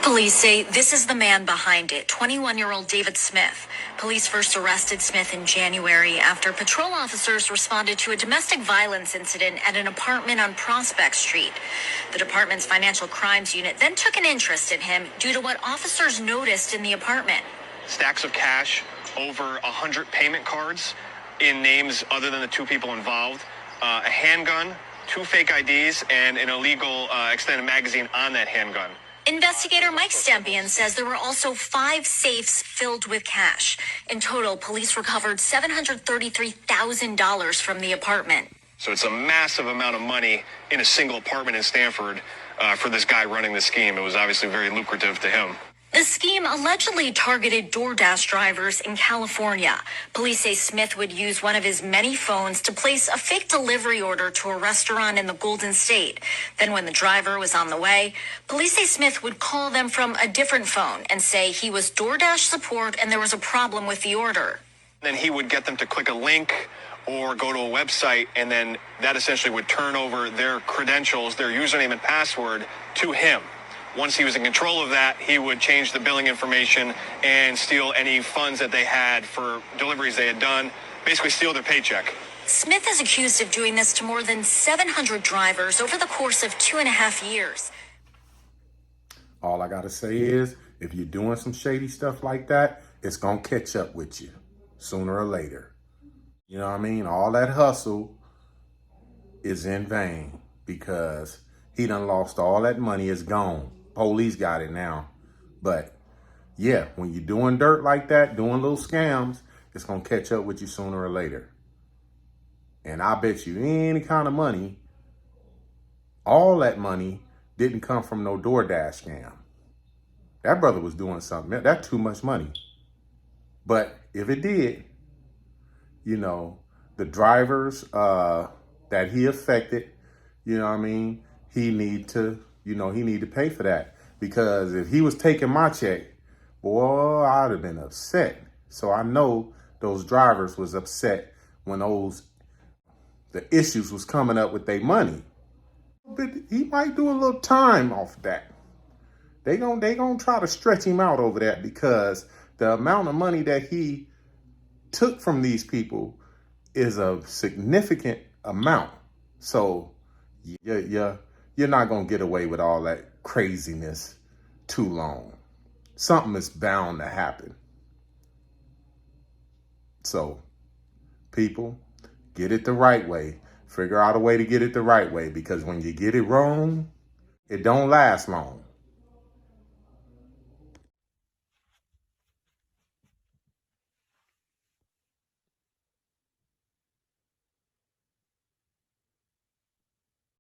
Police say this is the man behind it, 21-year-old David Smith. Police first arrested Smith in January after patrol officers responded to a domestic violence incident at an apartment on Prospect Street. The department's financial crimes unit then took an interest in him due to what officers noticed in the apartment. Stacks of cash, over 100 payment cards in names other than the two people involved, a handgun, 2 fake IDs, and an illegal extended magazine on that handgun. Investigator Mike Stempian says there were also 5 safes filled with cash. In total, police recovered $733,000 from the apartment. So it's a massive amount of money in a single apartment in Stanford for this guy running the scheme. It was obviously very lucrative to him. The scheme allegedly targeted Doordash drivers in California. Police say Smith would use one of his many phones to place a fake delivery order to a restaurant in the Golden State. Then when the driver was on the way, police say Smith would call them from a different phone and say he was Doordash support and there was a problem with the order. Then he would get them to click a link or go to a website, and then that essentially would turn over their credentials, their username and password to him. Once he was in control of that, he would change the billing information and steal any funds that they had for deliveries they had done, basically steal their paycheck. Smith is accused of doing this to more than 700 drivers over the course of 2.5 years. All I got to say is, if you're doing some shady stuff like that, it's going to catch up with you sooner or later. You know what I mean? All that hustle is in vain because he done lost all that money. It's gone. Police got it now. But yeah, when you're doing dirt like that, doing little scams, it's going to catch up with you sooner or later. And I bet you any kind of money, all that money didn't come from no Doordash scam. That brother was doing something. That's too much money. But if it did, you know, the drivers that he affected, you know what I mean, he need to pay for that. Because if he was taking my check, boy, I'd have been upset. So I know those drivers was upset when the issues was coming up with their money. But he might do a little time off that. They gonna try to stretch him out over that because the amount of money that he took from these people is a significant amount. So you're not going to get away with all that craziness too long. Something is bound to happen. So, people, get it the right way. Figure out a way to get it the right way, because when you get it wrong, it don't last long.